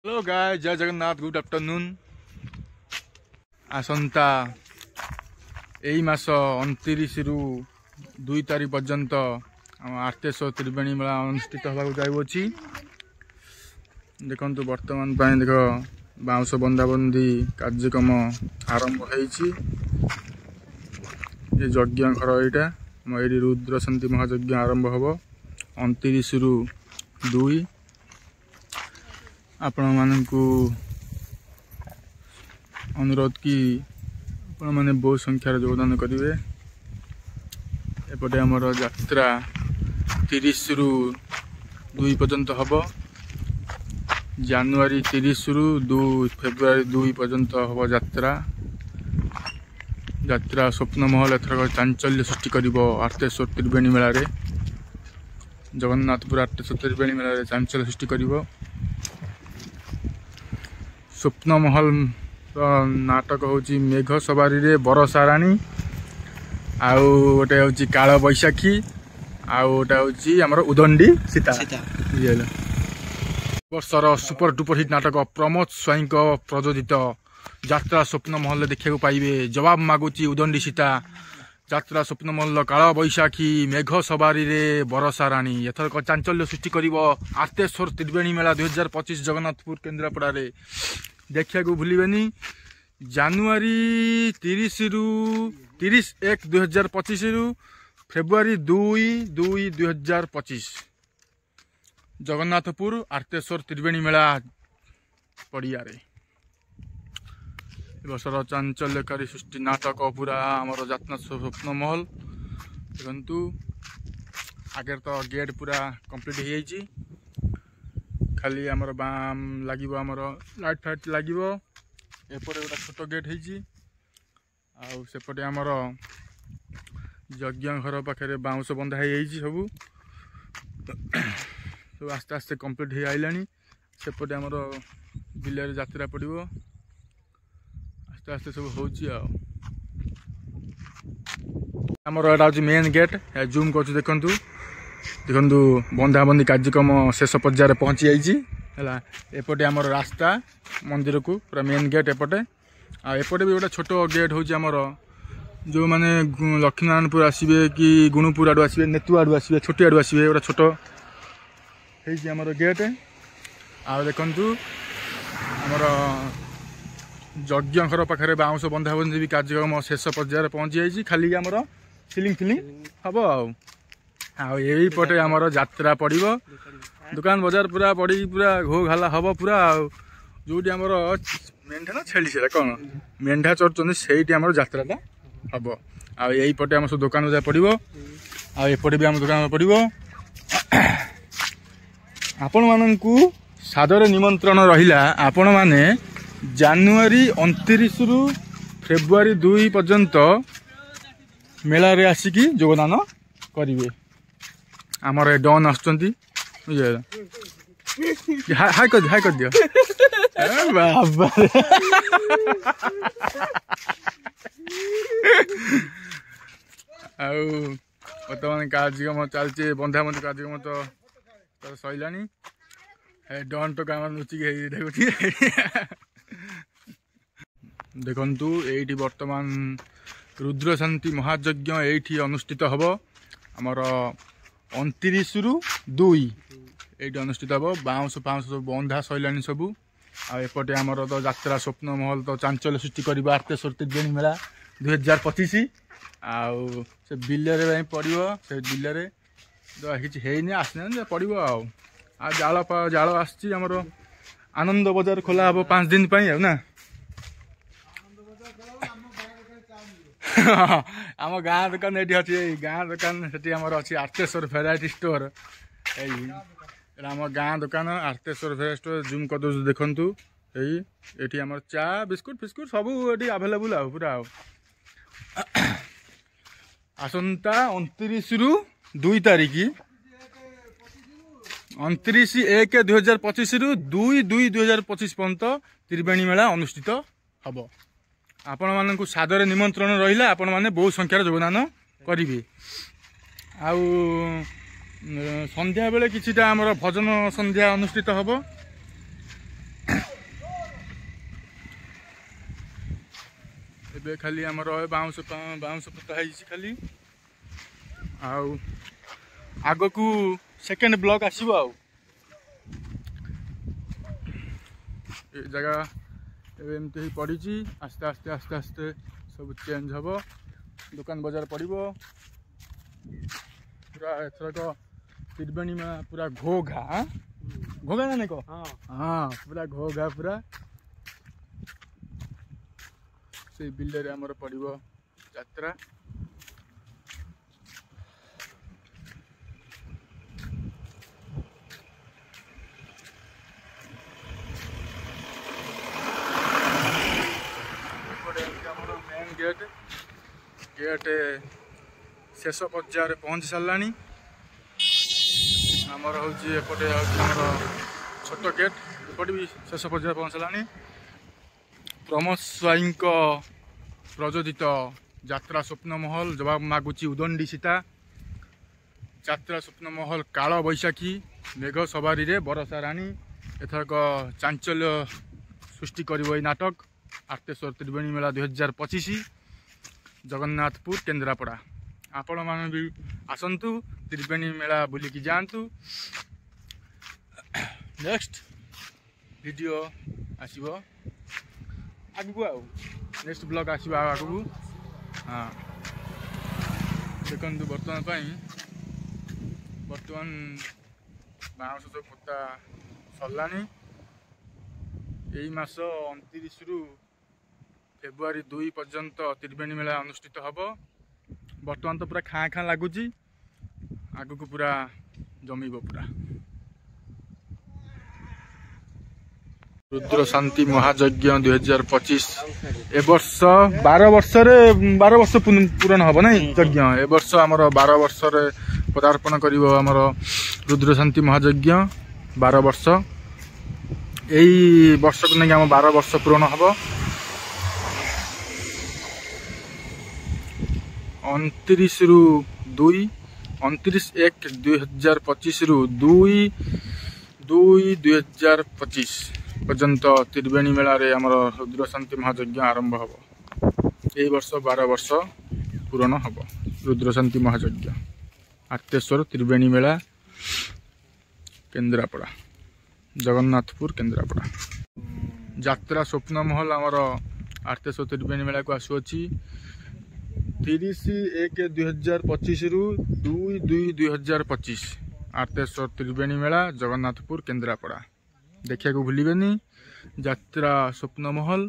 Hello गाय जय Jagannath good afternoon. आसंता एई मास 29 रु 2 तारीख पर्यंत आर्तेश्वर त्रिवेणी मेला अनुष्ठित होगा जाऊँगी। देखु बर्तमान देख बाउंश बंधाबंधी कार्यक्रम आरंभ होती। यज्ञ घर यहाँ ये रुद्र शांति महायज्ञ आरंभ हम 29 रु 2। आपण मानू अनुरोध कि आपण मैंने बहुत संख्यार योगदान करेंगे। एपटे आमर यात्रा 30 रु 2 पर्यंत हम। जनवरी 30 रु 2 फेब्रुआरी 2 पर्यंत हम यात्रा। यात्रा स्वप्न महल एथर चांचल्य सृष्टि कर आर्तेश्वर त्रिवेणी मेला रे। जगन्नाथपुर आर्तेश्वर त्रिवेणी मेला रे चांचल्य सृष्टि कर। स्वप्न महल नाटक हूँ मेघ सवारी रे बरसा राणी। आउ गोटे हूँ काल बैशाखी। आउ गोटे हूँ आमर उदंडी सीता। बुझल वर्षर सुपर डुपर हिट नाटक प्रमोद स्वाई प्रयोजित यात्रा स्वप्न महल देखा पाइबे। जवाब मागुची उदंडी सीता। यात्रा स्वप्न महल काल बैशाखी मेघ सवारी रे बरसा राणी एथर चांचल्य सृष्टि कर आर्तेश्वर त्रिवेणी मेला 2025 जगन्नाथपुर केन्द्रापड़ा रे देखा भूलि। जनवरी 30/1/2025 रु फेब्रुआरी 2/2/2025 जगन्नाथपुर आर्तेश्वर त्रिवेणी मेला पड़िया रे वर्षर चांचल्यकारी सृष्टि नाटक पूरा आमर जातना स्वप्न महल। देखु आगे तो गेट पूरा कंप्लीट हो जाइए। खाली आमर बाम लगे आमर लाइट फाइट लगे। एपटे गोटे छोट गेट होपटे आमर यज्ञ घर पाखे बाउंश बंधा हो सब आस्ते आस्ते कंप्लीट हो आइला। सेपटे आमर बिल यात्रा पड़ो आस्ते आस्ते सब होमर एटा हूँ मेन गेट। जूम कर देखु देखु बंधाबंधी कार्यक्रम शेष पर्यायर पहुँची जाइए। एपटे आमर रास्ता मंदिर को पूरा मेन गेट एपटे। एपटे भी गोटे छोट गेट हूँ आमर जो मैंने लक्ष्मीनारायणपुर आसवे कि गुणुपुर आड़ू आसवे नेतु आड़ू आसवे छोटी आड़ू आसवे गोटे छोट होमर गेट। आ देखु आमर यज्ञ घर पाखे बाउंश बंधाबंधी भी कार्यक्रम शेष पर्यायर पहुँची जाइए। खाली आमर सिलिंग फिलिंग हम आईपटे आमर यात्रा पड़ो दुकान बजार पूरा पड़ी पूरा घो घाला हम पूरा जो आमर मेढा ना छेली से कौन मेढा चढ़ुच्च से यात्राटा हम आईपटे आम सब दुकान बजार पड़ो आएपटे भी आम दुकान पड़ो। आपण मानू सादर निमंत्रण रहिला। आपण माने जनवरी 29 रु फेब्रुआरी 2 पर्यंत मेला रे आसिकी योगदान करिवे। आमर डन आसुचंती बुझे हाय कर दियो बाबा बर्तमान कार्यक्रम चलचे बंधाबंधी कार्यक्रम तो सैला डन तो काम लुचिक देखु ये बर्तमान रुद्र शांति महायज्ञ ये अनुष्ठित हम आमर 29 रु 2 ये अनुष्ठित हम। बाउंश फाउंश सब बंधा सैला सब आएपटे आमर तो यात्रा स्वप्न महल तो चांचल्य सृष्टि कर आर्तेश्वर त्रिवेणी मेला 2025 आउ से बिल पड़ो से बिल किसी है आसने पड़ो आ जाल आमर आनंद बजार खोला हम 5 दिन ना आम गाँ दुकान ये अच्छी गाँ दुकान से अच्छी आर्तेश्वर भेराइटी स्टोर आम गाँ दुकान आर्तेश्वर भेराइटी स्टोर जूम कर दो देखु ये आम चा बिस्कुट फिस्कुट सब ये आभेलेबुल आ पूरा आसंता 29 रु 2 तारीख 29/1/2025 रु 2/2/2025 पर्यंत त्रिवेणी मेला अनुष्ठित हम। आपण मानू सादर निमंत्रण रहिला। आपण माने बहुत संख्यार योगदान करेंगे। आउ संध्या बेले किछिटा आमर भजन संध्या अनुष्ठित हम। ଏବେ ଖାଲି ଆମର ବାଉଁଶ ପୋତା ହେଇଛି ଖାଲି। ଆଉ ଆଗକୁ ସେକେଣ୍ଡ ବ୍ଲକ୍ ଆସିବ। ଆଉ ଏ ଜାଗା ଏବେ ଏମିତି ହିଁ ପଡ଼ିଛି। ଆସ୍ତେ ଆସ୍ତେ ସବୁ ଚେଞ୍ଜ ହେବ, ଦୋକାନ ବଜାର ପଡ଼ିବ। ପୁରା ଏଥରକ ତ୍ରିବେଣୀ ମେଳା ପୁରା ଘୋଘା ଘୋଘା ନା ନାଇଁ କହ? ହଁ ପୁରା ଘୋଘା ପୁରା। ସେଇ ବିଲରେ ଆମର ପଡ଼ିବ ଯାତ୍ରା। ଆମର ମେନ୍ ଗେଟ୍ ଶେଷ ପର୍ଯ୍ୟାୟରେ ପହଞ୍ଚି ସାରିଲାଣି। ଆମର ହେଉଛି ଏପଟେ ହେଉଛି ଆମର ଛୋଟ ଗେଟ୍, ଏପଟେ ବି ଶେଷ ପର୍ଯ୍ୟାୟରେ ପହଞ୍ଚି ସାରିଲାଣି। ପ୍ରମୋଦ ସ୍ୱାଇଁଙ୍କ ପ୍ରଯୋଜିତ ଯାତ୍ରା ସ୍ୱପ୍ନମହଲ ଜବାବ ମାଗୁଛି ଉଦଣ୍ଡି ସୀତା। ଯାତ୍ରା ସ୍ୱପ୍ନମହଲ କାଳ ବୈଶାଖୀ ମେଘ ସବାରିରେ ବରଷା ରାଣୀ। ଏଥରକ ଚାଞ୍ଚଲ୍ୟ ସୃଷ୍ଟି କରିବ ଏଇ ନାଟକ। ଆର୍ତେଶ୍ୱର ତ୍ରିବେଣୀ ମେଳା 2025 ଜଗନ୍ନାଥପୁର କେନ୍ଦ୍ରାପଡ଼ା। ଆପଣମାନେ ବି ଆସନ୍ତୁ, ତ୍ରିବେଣୀ ମେଳା ବୁଲିକି ଯାଆନ୍ତୁ। ନେକ୍ସଟ ଭିଡ଼ିଓ ଆସିବ ଆଗକୁ, ଆଉ ନେକ୍ସଟ ବ୍ଲଗ ଆସିବ ଆଗକୁ। ହଁ ଦେଖନ୍ତୁ, ବର୍ତ୍ତମାନ ବାଉଁଶ ସବୁ ପୋତା ସରିଲାଣି। ଏଇ ମାସ 29ରୁ ଫେବୃଆରୀ 2 ପର୍ଯ୍ୟନ୍ତ ତ୍ରିବେଣୀ ମେଳା ଅନୁଷ୍ଠିତ ହେବ। ବର୍ତ୍ତମାନ ତ ପୁରା ଖାଁ ଲାଗୁଛି, ଆଗକୁ ପୁରା ଜମିବ ପୁରା। ରୁଦ୍ର ଶାନ୍ତି ମହାଯଜ୍ଞ 2025 ଏ ବର୍ଷ 12 ବର୍ଷ ପୂରଣ ହବ ନାଇଁ ଯଜ୍ଞ। ଏ ବର୍ଷ ଆମର 12 ବର୍ଷରେ ପଦାର୍ପଣ କରିବ ଆମର ରୁଦ୍ର ଶାନ୍ତି ମହାଯଜ୍ଞ 12 ବର୍ଷ। ଏଇ ବର୍ଷକୁ ନେଇକି ଆମ 12 ବର୍ଷ ପୂରଣ ହବ। 29/1/2025ରୁ 2/2/2025 ପର୍ଯ୍ୟନ୍ତ ତ୍ରିବେଣୀ ମେଳାରେ ଆମର ରୁଦ୍ର ଶାନ୍ତି ମହାଯଜ୍ଞ ଆରମ୍ଭ ହେବ। ଏଇ ବର୍ଷ 12 ବର୍ଷ ପୂରଣ ହେବ ରୁଦ୍ର ଶାନ୍ତି ମହାଯଜ୍ଞ। ଆର୍ତେଶ୍ୱର ତ୍ରିବେଣୀ ମେଳା କେନ୍ଦ୍ରାପଡ଼ା, ଜଗନ୍ନାଥପୁର କେନ୍ଦ୍ରାପଡ଼ା। ଯାତ୍ରା ସ୍ୱପ୍ନମହଲ ଆମର ଆର୍ତେଶ୍ୱର ତ୍ରିବେଣୀ ମେଳାକୁ ଆସୁଅଛି 30/1/2025ରୁ 2/2/2025 ଆର୍ତେଶ୍ୱର ତ୍ରିବେଣୀ ମେଳା ଜଗନ୍ନାଥପୁର କେନ୍ଦ୍ରାପଡ଼ା। ଦେଖିବାକୁ ଭୁଲିବେନି ଯାତ୍ରା ସ୍ୱପ୍ନମହଲ।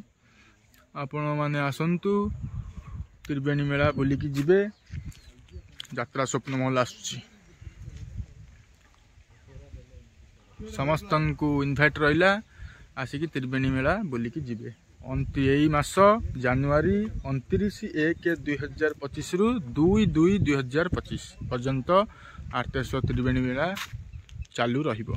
ଆପଣମାନେ ଆସନ୍ତୁ, ତ୍ରିବେଣୀ ମେଳା ବୁଲିକି ଯିବେ। ଯାତ୍ରା ସ୍ୱପ୍ନମହଲ ଆସୁଛି, ସମସ୍ତଙ୍କୁ ଇନଭାଇଟ୍ ରହିଲା, ଆସିକି ତ୍ରିବେଣୀ ମେଳା ବୁଲିକି ଯିବେ। ଏଇ ମାସ ଜାନୁଆରୀ 29/1/2025ରୁ 2/2/2025 ପର୍ଯ୍ୟନ୍ତ ଆର୍ତେଶ୍ୱର ତ୍ରିବେଣୀ ମେଳା ଚାଲୁ ରହିବ।